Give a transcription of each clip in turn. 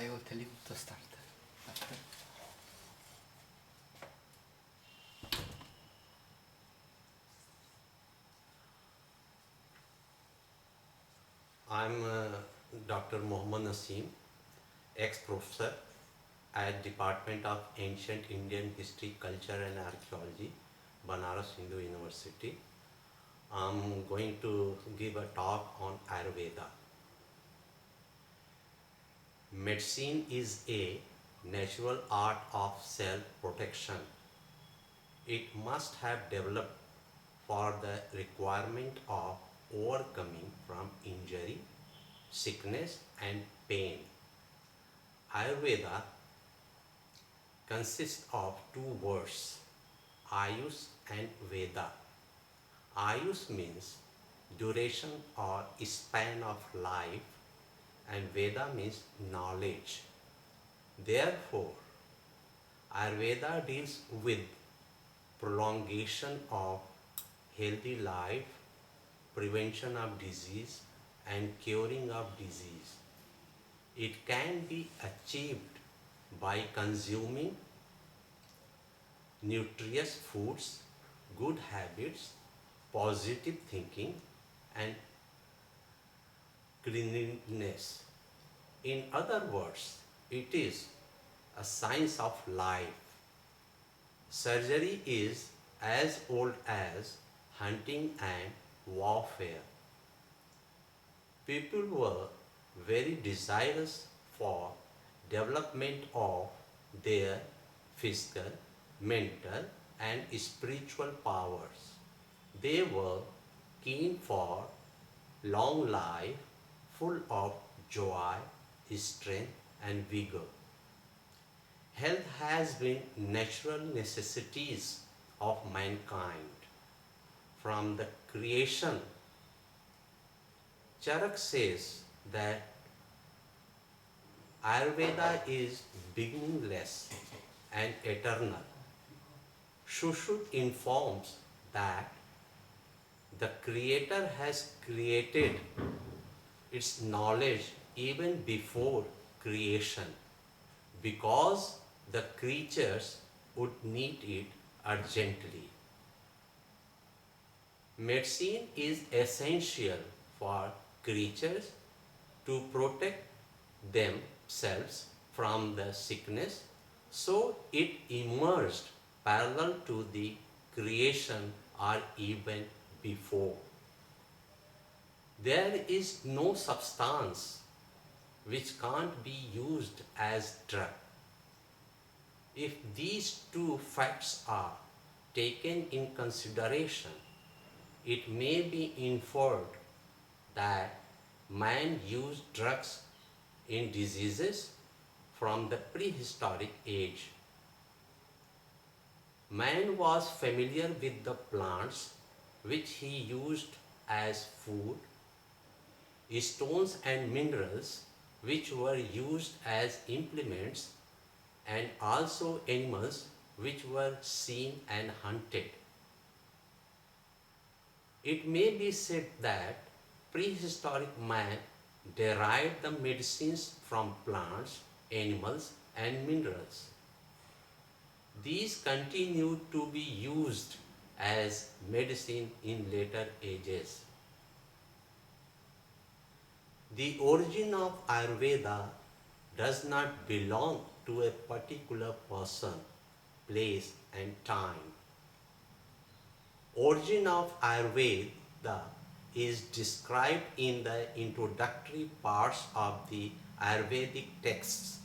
Vai o to start. I'm Dr. Mohammad Naseem, ex-professor at Department of Ancient Indian History, Culture and Archaeology, Banaras Hindu University. I'm going to give a talk on Ayurveda. Medicine is a natural art of self-protection. It must have developed for the requirement of overcoming from injury, sickness and pain. Ayurveda consists of two words, Ayus and Veda. Ayus means duration or span of life and Veda means knowledge. Therefore, Ayurveda deals with prolongation of healthy life, prevention of disease and curing of disease. It can be achieved by consuming nutritious foods, good habits, positive thinking and cleanliness. In other words, it is a science of life. Surgery is as old as hunting and warfare. People were very desirous for development of their physical, mental and spiritual powers. They were keen for long life full of joy, strength and vigor. Health has been natural necessities of mankind from the creation. Charak says that Ayurveda is beginningless and eternal. Shushruta informs that the Creator has created its knowledge even before creation because the creatures would need it urgently. Medicine is essential for creatures to protect themselves from the sickness, so it emerged parallel to the creation or even before. There is no substance which can't be used as drug. If these two facts are taken in consideration, it may be inferred that man used drugs in diseases from the prehistoric age. Man was familiar with the plants which he used as food, stones and minerals which were used as implements, and also animals which were seen and hunted. It may be said that prehistoric man derived the medicines from plants, animals and minerals. These continued to be used as medicine in later ages. The origin of Ayurveda does not belong to a particular person, place and time. Origin of Ayurveda is described in the introductory parts of the Ayurvedic texts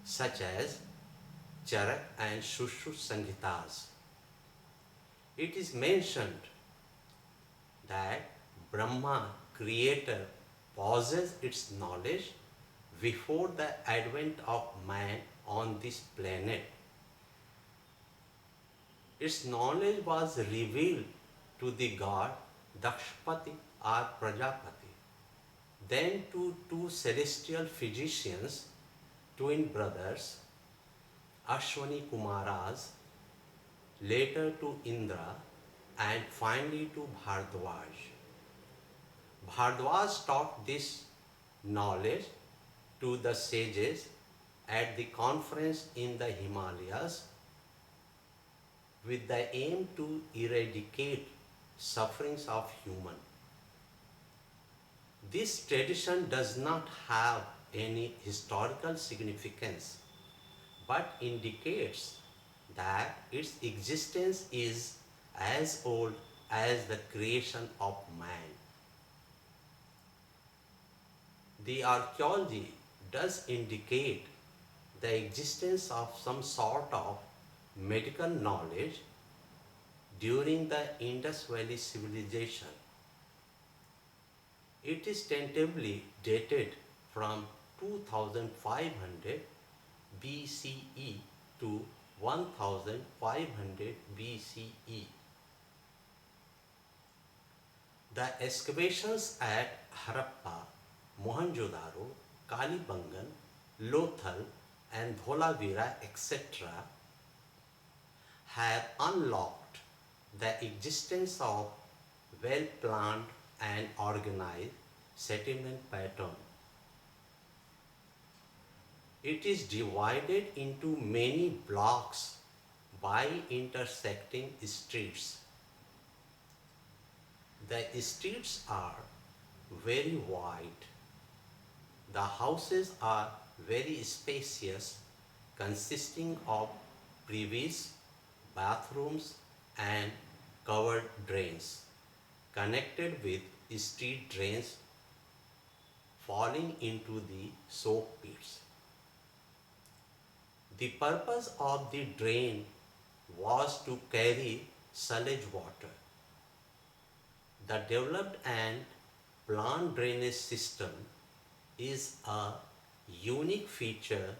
such as Charak and Sushruta Samhitas. It is mentioned that Brahma, creator, possesses its knowledge before the advent of man on this planet. Its knowledge was revealed to the god Dakshapati or Prajapati, then to two celestial physicians, twin brothers, Ashwani Kumaras, later to Indra, and finally to Bhardwaj. Bhardwaj taught this knowledge to the sages at the conference in the Himalayas with the aim to eradicate sufferings of human. This tradition does not have any historical significance but indicates that its existence is as old as the creation of man. The archaeology does indicate the existence of some sort of medical knowledge during the Indus Valley civilization. It is tentatively dated from 2500 BCE to 1500 BCE. The excavations at Harappa, Mohenjo-daro, Kalibangan, Lothal and Dholavira etc. have unlocked the existence of well-planned and organized settlement pattern. It is divided into many blocks by intersecting streets. The streets are very wide. The houses are very spacious, consisting of privies, bathrooms and covered drains, connected with street drains falling into the soak pits. The purpose of the drain was to carry sewage water. The developed and planned drainage system is a unique feature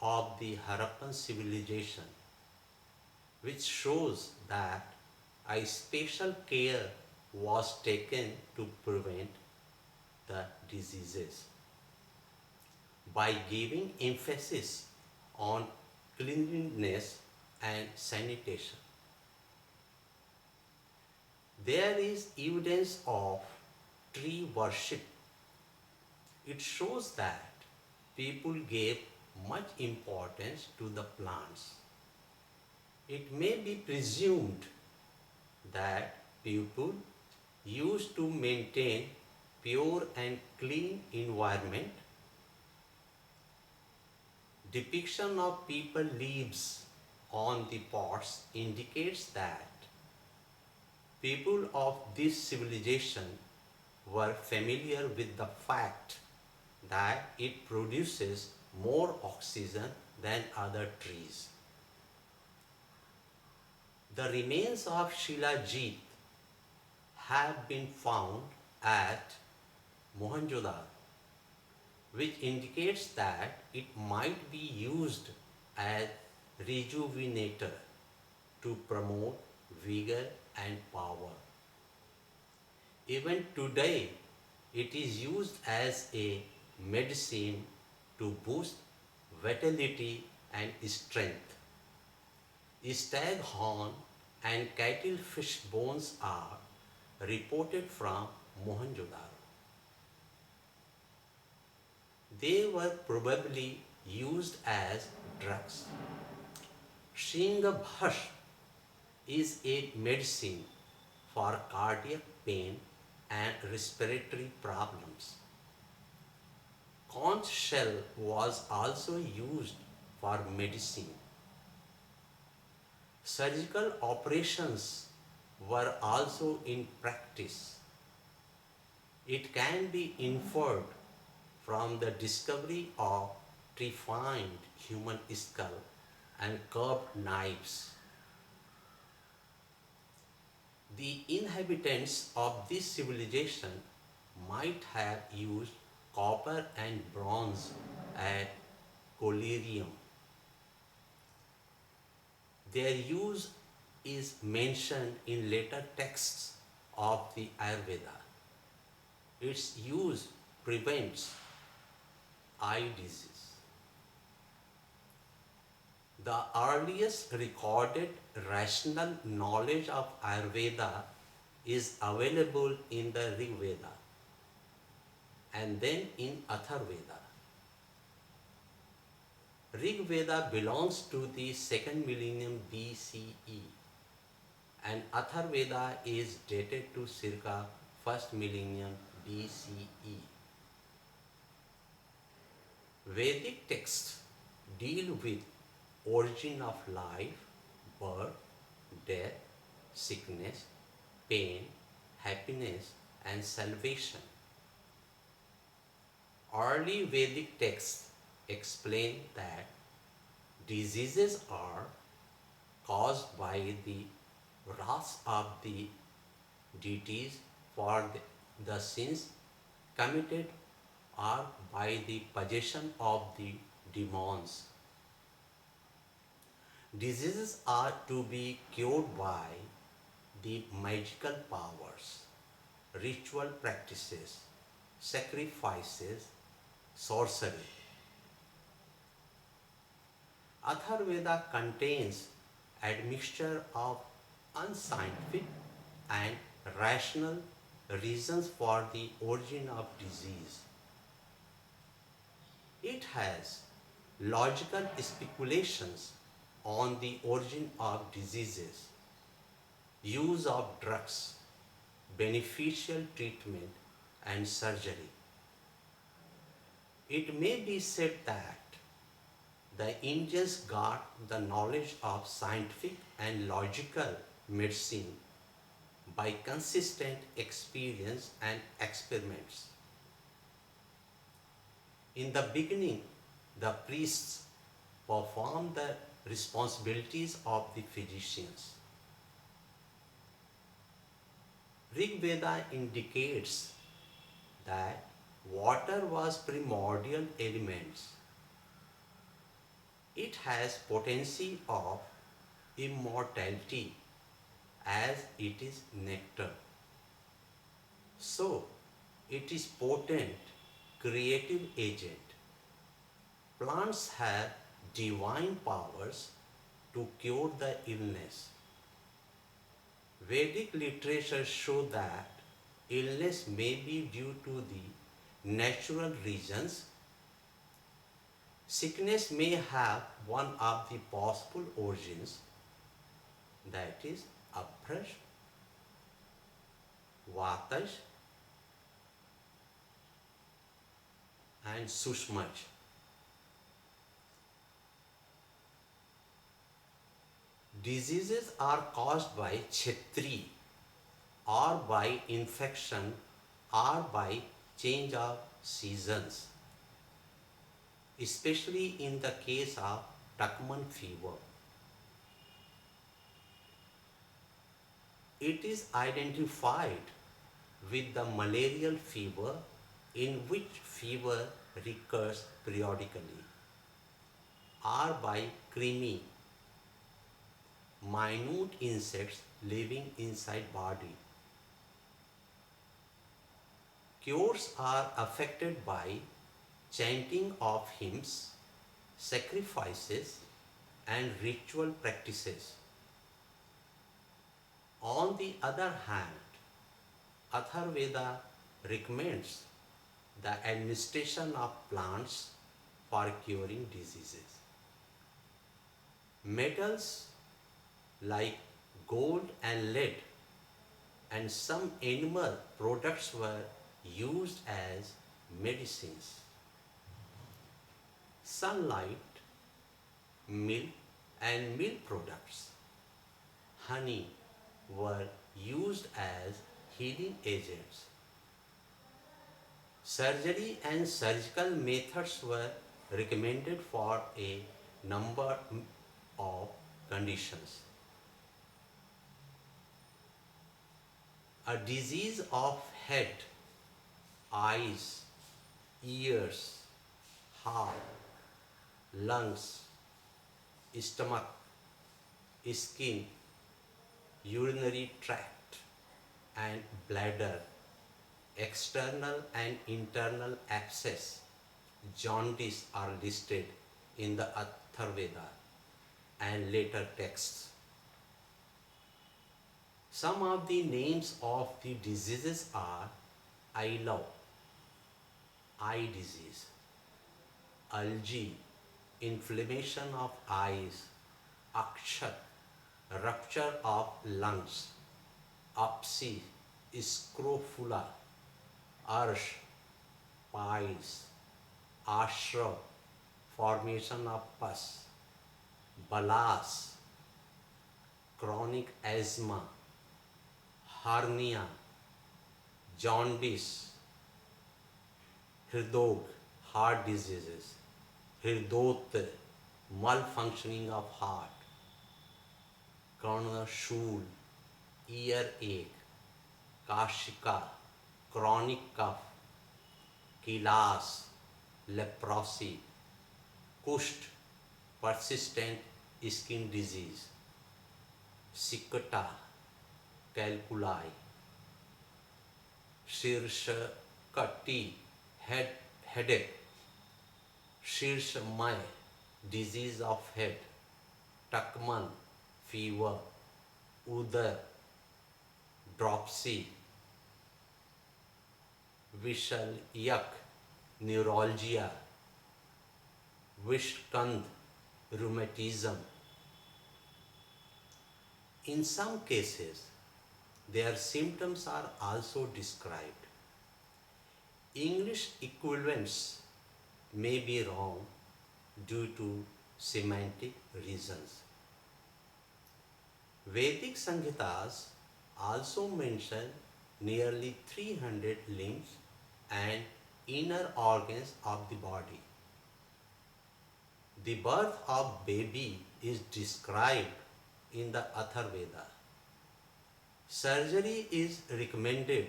of the Harappan civilization, which shows that a special care was taken to prevent the diseases. By giving emphasis on cleanliness and sanitation, there is evidence of tree worship. It shows that people gave much importance to the plants. It may be presumed that people used to maintain pure and clean environment. Depiction of people leaves on the pots indicates that people of this civilization were familiar with the fact that it produces more oxygen than other trees. The remains of Shilajit have been found at Mohenjo-daro, which indicates that it might be used as rejuvenator to promote vigor and power. Even today, it is used as a medicine to boost vitality and strength. Stag horn and cuttlefish bones are reported from Mohenjo-daro. They were probably used as drugs. Shringabhash is a medicine for cardiac pain and respiratory problems. Conch shell was also used for medicine. Surgical operations were also in practice. It can be inferred from the discovery of refined human skull and curved knives. The inhabitants of this civilization might have used copper and bronze at collyrium. Their use is mentioned in later texts of the Ayurveda. Its use prevents eye disease. The earliest recorded rational knowledge of Ayurveda is available in the Rig Veda and then in Atharvaveda. Rig Veda belongs to the second millennium BCE and Atharveda is dated to circa first millennium BCE. Vedic texts deal with origin of life, birth, death, sickness, pain, happiness, and salvation. Early Vedic texts explain that diseases are caused by the wrath of the deities for the sins committed or by the possession of the demons. Diseases are to be cured by the magical powers, ritual practices, sacrifices, sorcery. Atharveda contains admixture of unscientific and rational reasons for the origin of disease. It has logical speculations on the origin of diseases, use of drugs, beneficial treatment, and surgery. It may be said that the Indians got the knowledge of scientific and logical medicine by consistent experience and experiments. In the beginning, the priests performed the responsibilities of the physicians. Rig Veda indicates that water was primordial elements. It has potency of immortality as it is nectar. So, it is potent creative agent. Plants have divine powers to cure the illness. Vedic literature show that illness may be due to the natural reasons. Sickness may have one of the possible origins, that is Aprash, Vatash, and Sushmaj. Diseases are caused by Kshetri or by infection or by change of seasons, especially in the case of Takman fever. It is identified with the malarial fever in which fever recurs periodically, or by creamy, minute insects living inside body. Cures are affected by chanting of hymns, sacrifices, and ritual practices. On the other hand, Atharveda recommends the administration of plants for curing diseases. Metals like gold and lead and some animal products were used as medicines. Sunlight, milk and milk products, honey were used as healing agents. Surgery and surgical methods were recommended for a number of conditions. A disease of head, eyes, ears, heart, lungs, stomach, skin, urinary tract, and bladder, external and internal abscess, jaundice are listed in the Atharveda and later texts. Some of the names of the diseases are Ailav, eye disease, algae, inflammation of eyes, akshat, rupture of lungs, apsi, scrofula, arsh, piles, ashra, formation of pus, balas, chronic asthma, hernia, jaundice, hridog, heart diseases, hridot, malfunctioning of heart, coronal stool, earache, kashika, chronic cough, kilas, leprosy, kusht, persistent skin disease, sikata, calculi, shirshakati, headache, shirshamay, disease of head, takman, fever, udar, dropsy, vishalyak, neuralgia, vishkand, rheumatism. In some cases, their symptoms are also described. English equivalents may be wrong due to semantic reasons. Vedic Samhitas also mention nearly 300 limbs and inner organs of the body. The birth of baby is described in the Atharvaveda. Surgery is recommended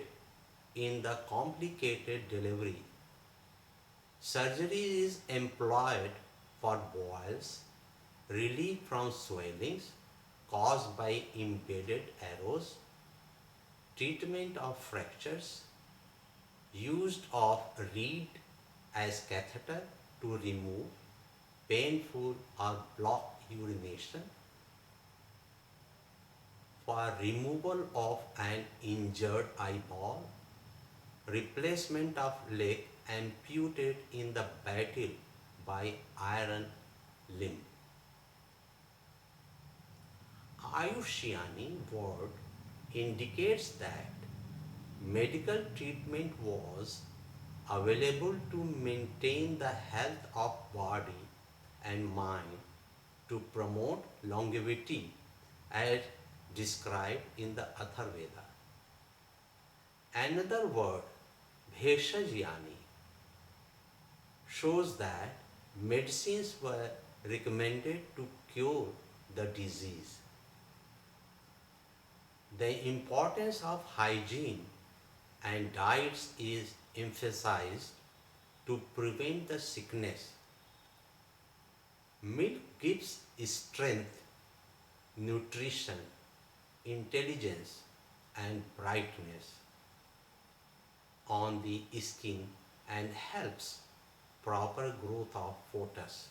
in the complicated delivery. Surgery is employed for boils, relief from swellings caused by embedded arrows, treatment of fractures, use of reed as catheter to remove painful or blocked urination, for removal of an injured eyeball, replacement of leg amputated in the battle by iron limb. Ayushyani word indicates that medical treatment was available to maintain the health of body and mind to promote longevity as described in the Atharvaveda. Another word, Bheshajyani, shows that medicines were recommended to cure the disease. The importance of hygiene and diets is emphasized to prevent the sickness. Milk gives strength, nutrition, intelligence, and brightness on the skin and helps proper growth of fetus.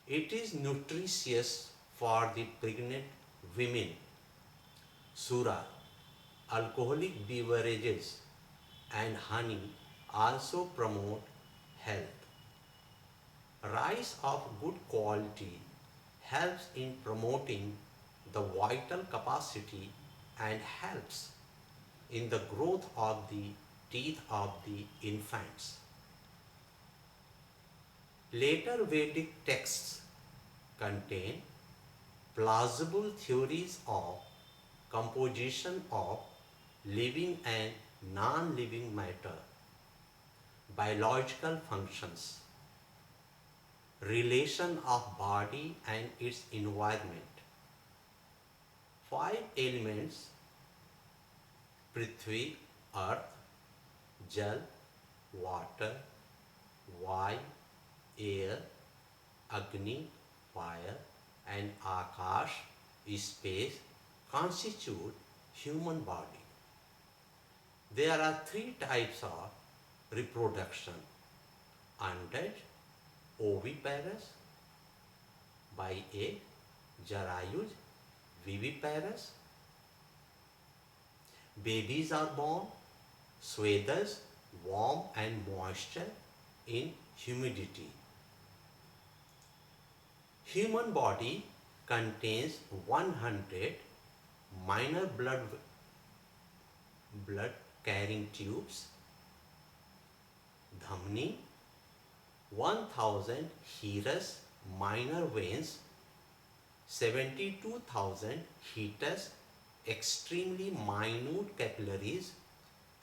It is nutritious for the pregnant women. Sura, alcoholic beverages, and honey also promote health. Rice of good quality helps in promoting the vital capacity and helps in the growth of the teeth of the infants. Later Vedic texts contain plausible theories of composition of living and non-living matter, biological functions, relation of body and its environment. Five elements: Prithvi, earth, Jal, water, Vayu, air, Agni, fire, and Akash, space, constitute human body. There are three types of reproduction: andaj, oviparous, by egg, Jarayuj, viviparous. Babies are born, sweaters, warm and moisture, in humidity. Human body contains 100 minor blood carrying tubes, dhamni, 1000 Heras minor veins, 72,000 Hetus extremely minute capillaries,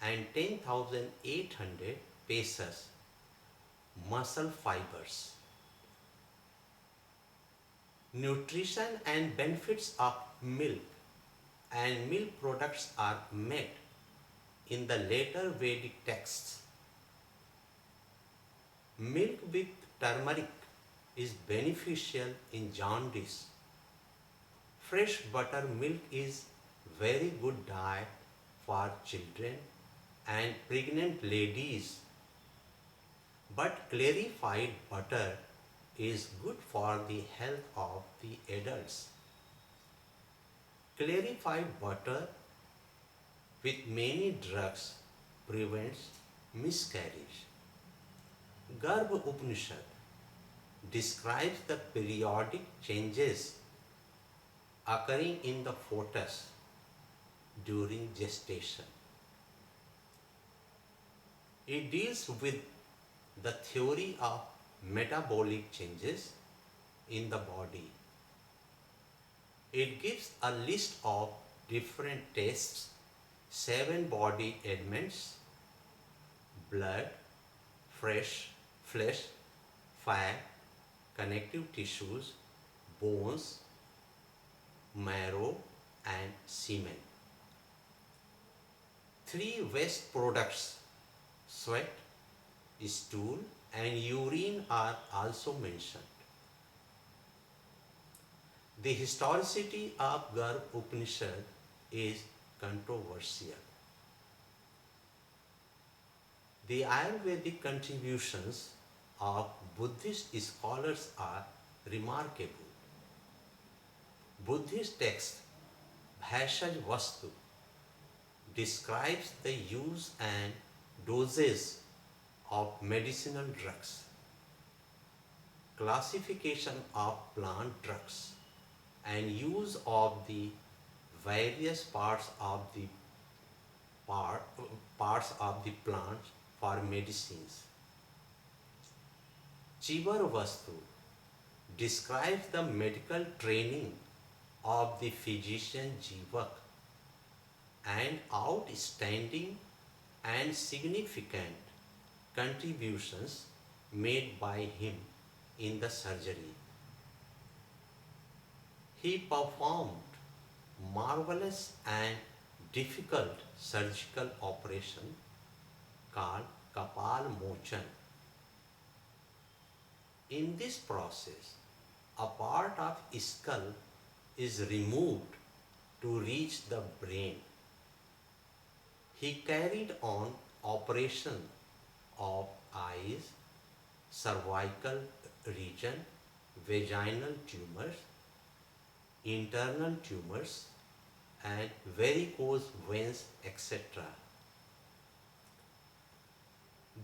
and 10,800 paces muscle fibers. Nutrition and benefits of milk and milk products are met in the later Vedic texts. Milk with turmeric is beneficial in jaundice. Fresh buttermilk is very good diet for children and pregnant ladies. But clarified butter is good for the health of the adults. Clarified butter with many drugs prevents miscarriage. Garbha Upanishad describes the periodic changes occurring in the fetus during gestation. It deals with the theory of metabolic changes in the body. It gives a list of different tests, 7 body elements: blood, flesh, fat, connective tissues, bones, marrow, and semen. 3 waste products, sweat, stool, and urine are also mentioned. The historicity of Garbha Upanishad is controversial. The Ayurvedic contributions of Buddhist scholars are remarkable. Buddhist text Bhashaj Vastu describes the use and doses of medicinal drugs, classification of plant drugs, and use of the various parts of the plant for medicines. Chivar Vastu describes the medical training of the physician Jivak and outstanding and significant contributions made by him in the surgery. He performed marvelous and difficult surgical operation called Kapal Mochan. In this process, a part of skull is removed to reach the brain. He carried on operation of eyes, cervical region, vaginal tumors, internal tumors, and varicose veins, etc.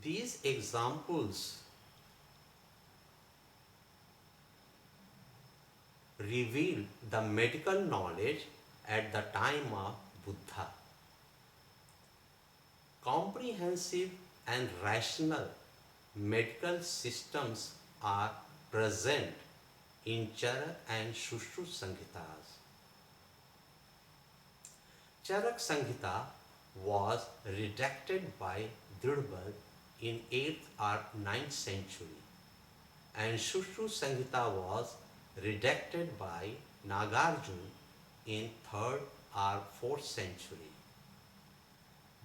These examples reveal the medical knowledge at the time of Buddha. Comprehensive and rational medical systems are present in Charak and Shushrut Samhitas. Charak Samhita was redacted by Dridbal in 8th or 9th century, and Shushrut Samhita was redacted by Nagarjuna in 3rd or 4th century.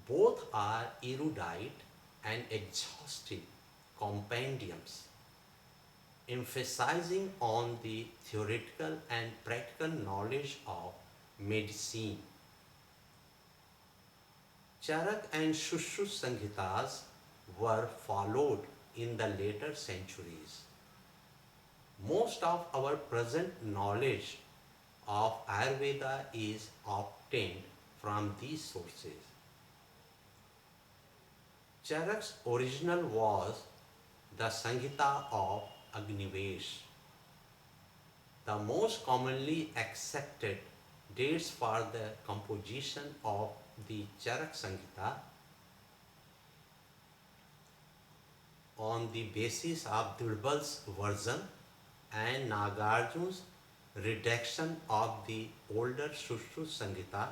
Both are erudite and exhaustive compendiums, emphasizing on the theoretical and practical knowledge of medicine. Charak and Shushrut Samhitas were followed in the later centuries. Most of our present knowledge of Ayurveda is obtained from these sources. Charak's original was the Samhita of Agnivesh. The most commonly accepted dates for the composition of the Charak Samhita on the basis of Dirbal's version and Nagarjuna's redaction of the older Sushruta Samhita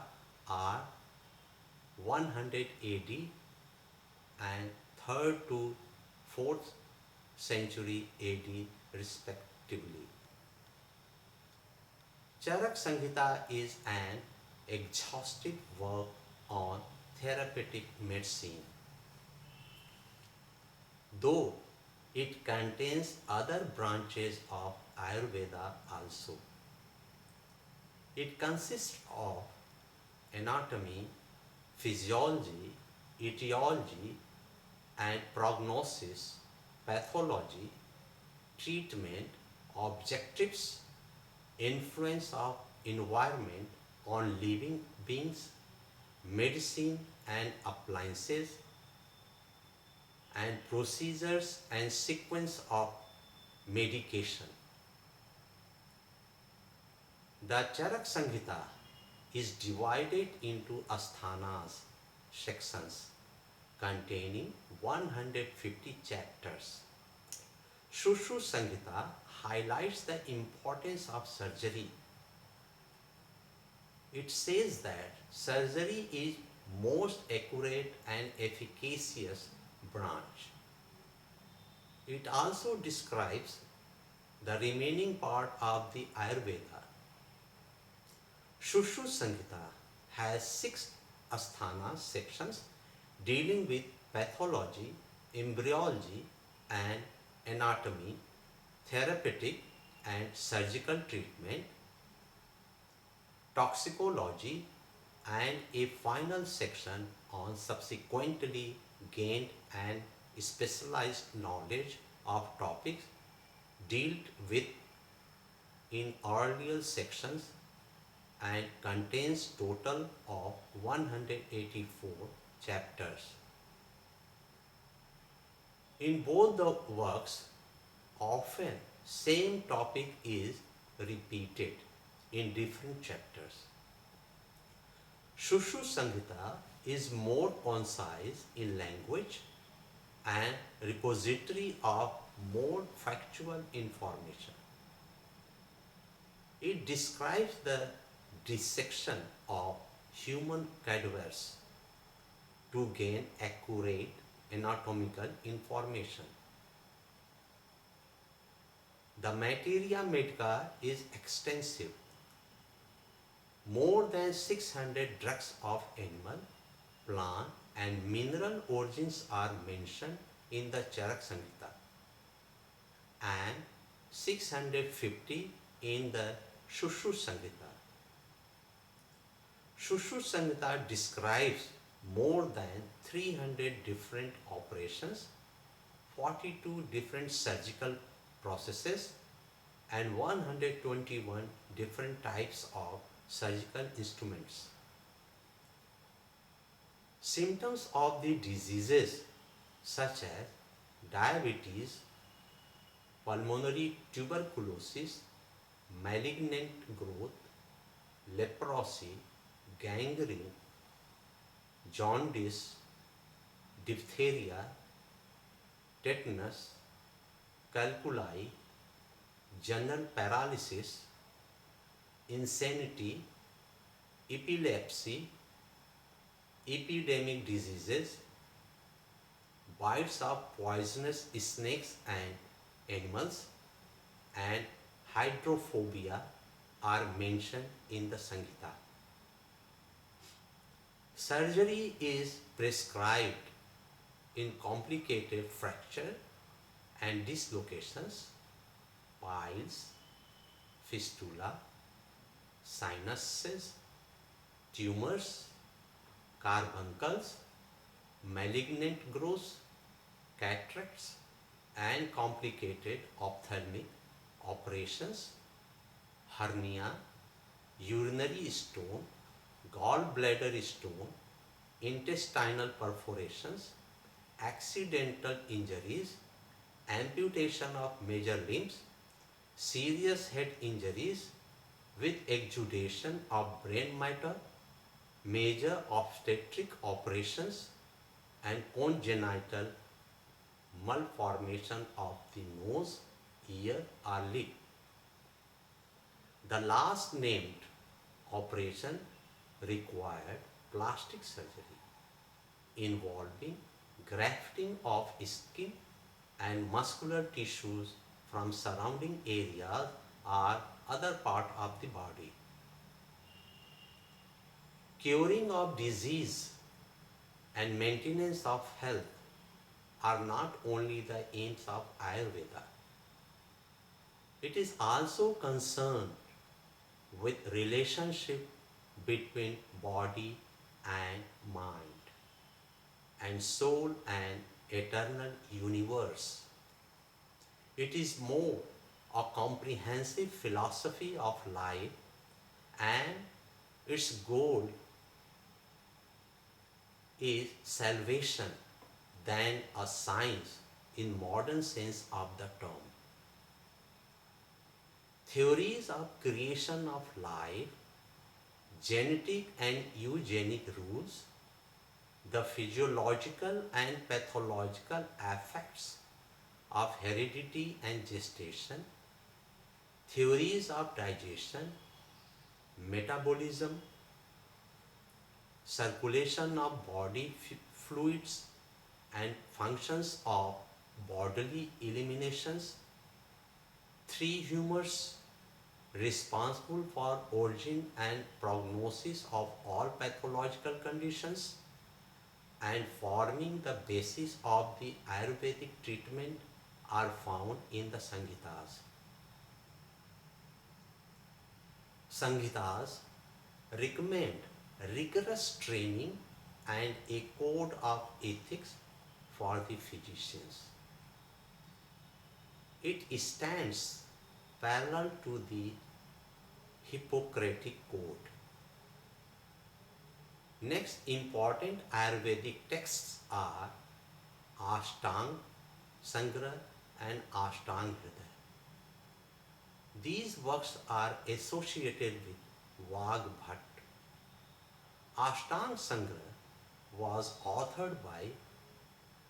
are 100 AD and 3rd to 4th century AD respectively. Charak Samhita is an exhaustive work on therapeutic medicine, though it contains other branches of Ayurveda also. It consists of anatomy, physiology, etiology, and prognosis, pathology, treatment, objectives, influence of environment on living beings, medicine and appliances, and procedures and sequence of medication. The Charak Samhita is divided into asthanas, sections, containing 150 chapters. Sushruta Samhita highlights the importance of surgery. It says that surgery is most accurate and efficacious branch. It also describes the remaining part of the Ayurveda. Sushruta Samhita has 6 asthana sections dealing with pathology, embryology and anatomy, therapeutic and surgical treatment, toxicology, and a final section on subsequently gained and specialized knowledge of topics dealt with in earlier sections, and contains total of 184 chapters. In both the works, often same topic is repeated in different chapters. Sushruta Samhita is more concise in language and repository of more factual information. It describes the dissection of human cadavers to gain accurate anatomical information. The materia medica is extensive. More than 600 drugs of animal, plant and mineral origins are mentioned in the Charak Samhita and 650 in the Sushruta Samhita. Sushruta Samhita describes more than 300 different operations, 42 different surgical processes, and 121 different types of surgical instruments. Symptoms of the diseases such as diabetes, pulmonary tuberculosis, malignant growth, leprosy, gangrene, jaundice, diphtheria, tetanus, calculi, general paralysis, insanity, epilepsy, epidemic diseases, bites of poisonous snakes and animals, and hydrophobia are mentioned in the Samhita. Surgery is prescribed in complicated fracture and dislocations, piles, fistula, sinuses, tumors, carbuncles, malignant growths, cataracts, and complicated ophthalmic operations, hernia, urinary stone, gallbladder stone, intestinal perforations, accidental injuries, amputation of major limbs, serious head injuries with exudation of brain matter, major obstetric operations, and congenital malformation of the nose, ear, or lip. The last named operation required plastic surgery involving grafting of skin and muscular tissues from surrounding areas or other part of the body. Curing of disease and maintenance of health are not only the aims of Ayurveda. It is also concerned with relationship between body and mind and soul and eternal universe. It is more a comprehensive philosophy of life, and its goal is salvation than a science in modern sense of the term. Theories of creation of life, genetic and eugenic rules, the physiological and pathological effects of heredity and gestation, theories of digestion, metabolism, circulation of body fluids, and functions of bodily eliminations, three humors responsible for origin and prognosis of all pathological conditions and forming the basis of the Ayurvedic treatment are found in the Samhitas. Samhitas recommend rigorous training and a code of ethics for the physicians. It stands parallel to the Hippocratic Code. Next important Ayurvedic texts are Ashtang Sangrah and Ashtang Hridaya. These works are associated with Vagbhat. Ashtang Sangrah was authored by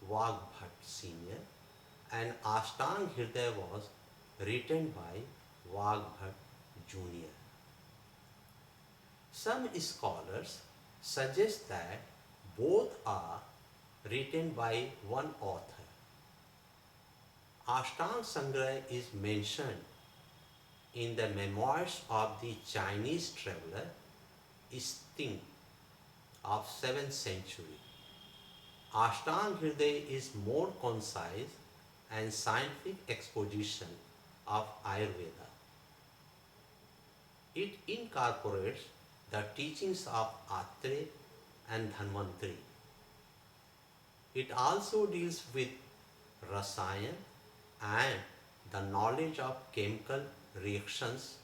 Vagbhat Senior and Ashtang Hridaya was written by Vagbhat Junior. Some scholars suggest that both are written by one author. Ashtang Sangrah is mentioned in the memoirs of the Chinese traveler Sting of 7th century. Ashtang Hridaya is more concise and scientific exposition of Ayurveda. It incorporates the teachings of Atre and Dhanvantri. It also deals with Rasayan and the knowledge of chemical reactions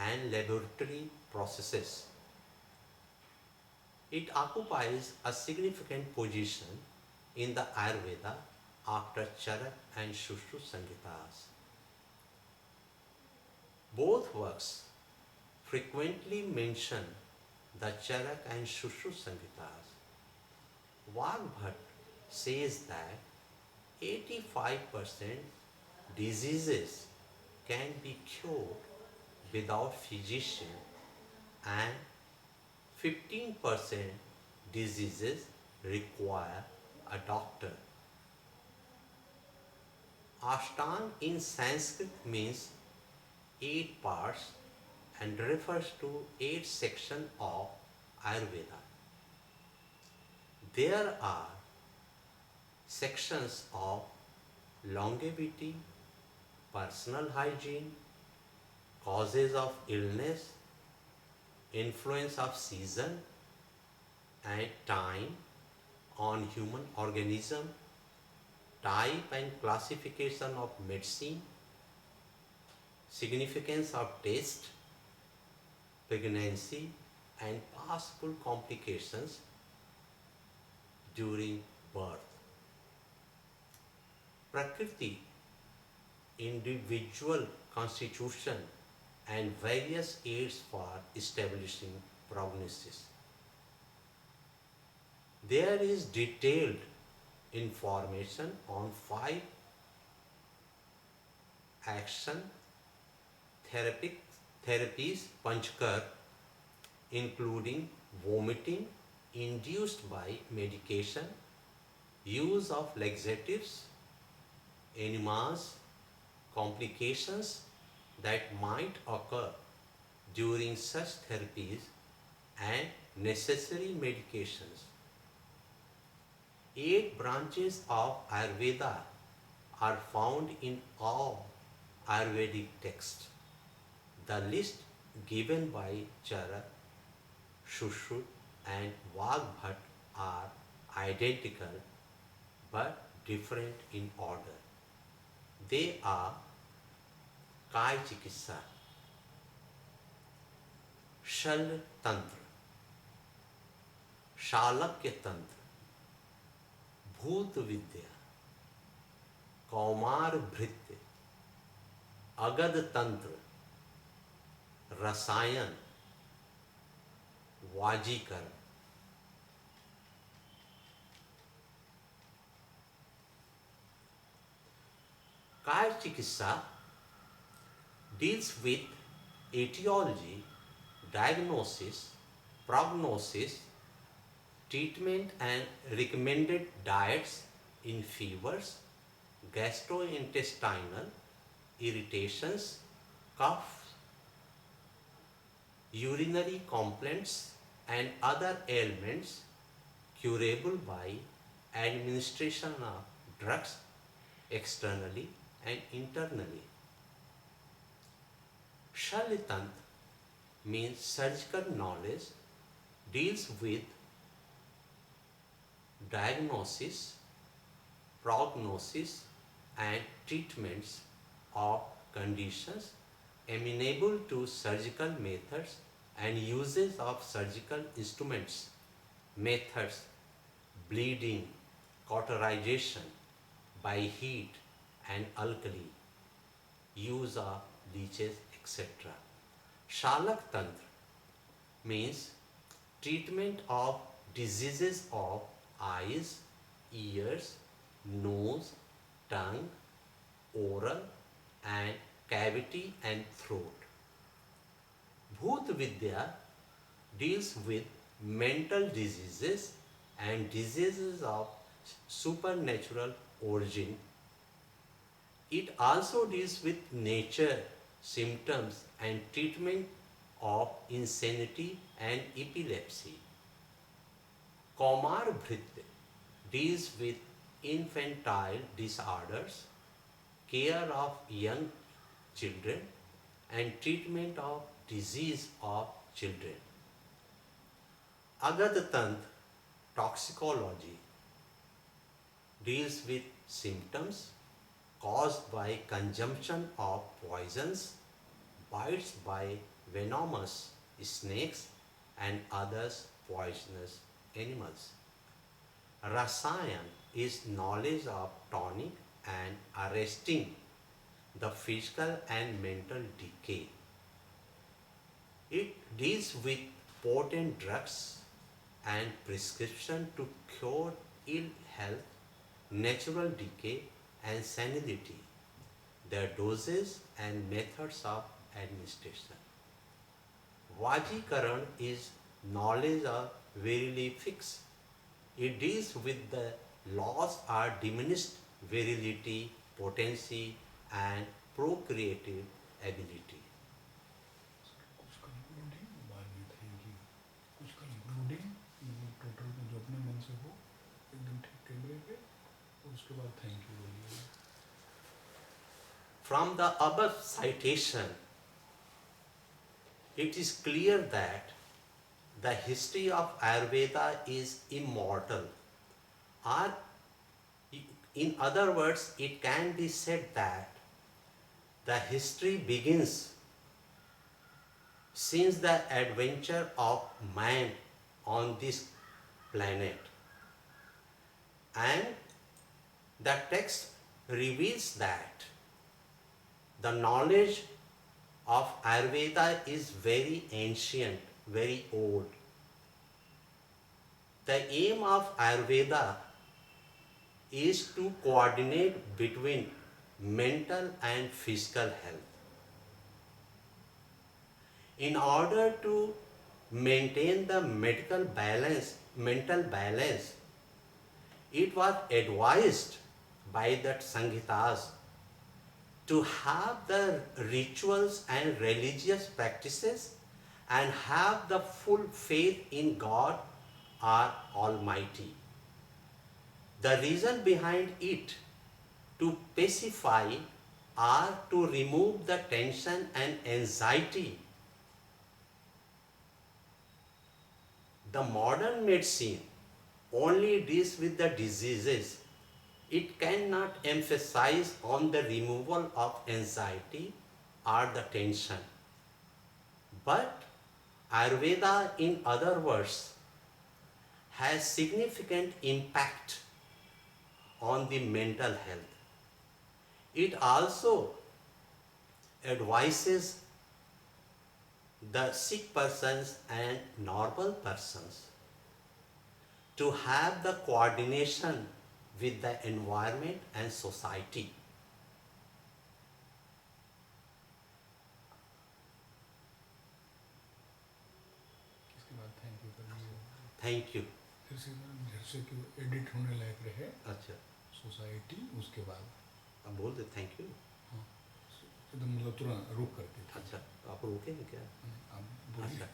and laboratory processes. It occupies a significant position in the Ayurveda after Charak and Shushu Samhitas. Both works frequently mention the Charak and Shushu Samhitas. Vagbhat says that 85% diseases can be cured without physician and 15% diseases require a doctor. Ashtang in Sanskrit means 8 parts and refers to 8 sections of Ayurveda. There are sections of longevity, personal hygiene, causes of illness, influence of season and time on human organism, type and classification of medicine, significance of taste, pregnancy and possible complications during birth. Prakriti, individual constitution, and various aids for establishing prognosis. There is detailed information on 5 action therapy, therapies Panchkar, including vomiting induced by medication, use of laxatives, enemas, complications that might occur during such therapies, and necessary medications. 8 branches of Ayurveda are found in all Ayurvedic texts. The list given by Chara, Shushruta, and Vagbhat are identical but different in order. They are काय चिकित्सा, शल्य तंत्र, शालक्य तंत्र, भूत विद्या, कौमार भृत्य, अगध तंत्र, रसायन, वाजीकरण। काय चिकित्सा deals with etiology, diagnosis, prognosis, treatment and recommended diets in fevers, gastrointestinal irritations, cough, urinary complaints and other ailments curable by administration of drugs externally and internally. Shalitant means surgical knowledge, deals with diagnosis, prognosis and treatments of conditions amenable to surgical methods and uses of surgical instruments, methods, bleeding, cauterization by heat and alkali, use of leeches, etc. Shalak Tantra means treatment of diseases of eyes, ears, nose, tongue, oral and cavity and throat. Bhoot Vidya deals with mental diseases and diseases of supernatural origin. It also deals with nature, symptoms and treatment of insanity and epilepsy. Kaumar Bhritya deals with infantile disorders, care of young children and treatment of disease of children. Agad Tantra toxicology deals with symptoms caused by consumption of poisons, bites by venomous snakes and other poisonous animals. Rasayan is knowledge of tonic and arresting the physical and mental decay. It deals with potent drugs and prescription to cure ill health, natural decay and senility, their doses and methods of administration. Vajikaran is knowledge of verily fixed. It deals with the laws are diminished virility, potency and procreative ability. कुछ concluding बाद में thank you कुछ concluding मतलब total में जो अपने मन से हो एकदम ठीक टेबल पे और उसके बाद थैंक यू बोलिए। From the above citation, it is clear that the history of Ayurveda is immortal. Or, in other words, it can be said that the history begins since the adventure of man on this planet. And the text reveals that the knowledge of Ayurveda is very ancient, very old. The aim of Ayurveda is to coordinate between mental and physical health. In order to maintain the mental balance, it was advised by the Samhitas to have the rituals and religious practices and have the full faith in God or Almighty. The reason behind it to pacify or to remove the tension and anxiety. The modern medicine only deals with the diseases. It cannot emphasize on the removal of anxiety or the tension. But Ayurveda, in other words, has significant impact on the mental health. It also advises the sick persons and normal persons to have the coordination with the environment and society. इसके बाद thank you करेंगे। Thank you. फिर से जैसे कि edit होने लायक रहे अच्छा, सोसाइटी, उसके बाद अब बोल दे थैंक यू। हाँ एकदम मतलब तुरंत रुक करके। अच्छा, आप रुकेंगे क्या? आप बोलिए। अच्छा।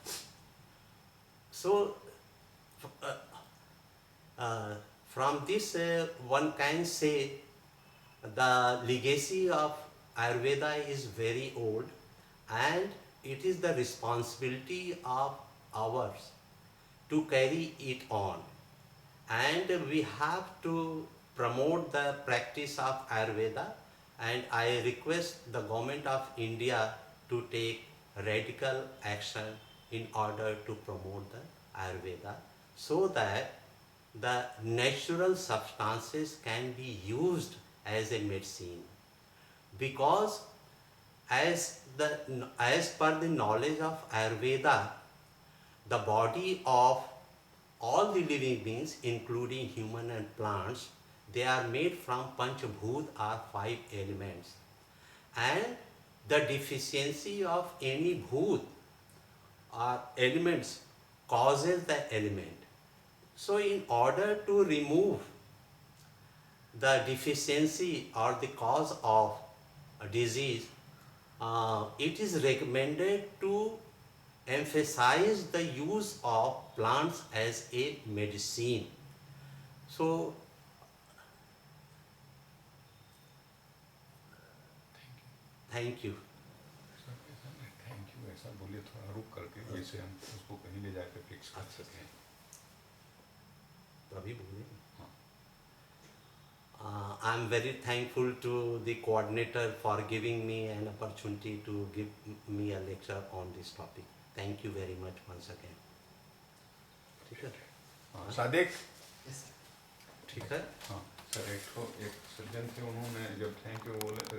So, from this one can say the legacy of Ayurveda is very old, and it is the responsibility of ours to carry it on, and we have to promote the practice of Ayurveda, and I request the government of India to take radical action in order to promote the Ayurveda, so that the natural substances can be used as a medicine. Because as per the knowledge of Ayurveda, the body of all the living beings, including human and plants, they are made from Panchabhut or 5 elements. And the deficiency of any bhut or elements causes the ailment. So in order to remove the deficiency or the cause of a disease, it is recommended to emphasize the use of plants as a medicine. So thank you. Thank you ऐसा बोलिए थोड़ा रुक करके, जैसे हम उसको कहीं ले जाकर फिक्स कर अच्छा। सकें। तो अभी बोलिए। हाँ I am very thankful to the coordinator for giving me an opportunity to give me a lecture on this topic. Thank you very much once again. ठीक है? हाँ सादिक। ठीक है? हाँ सर, एक सज्जन थे, उन्होंने जब थैंक यू बोले तो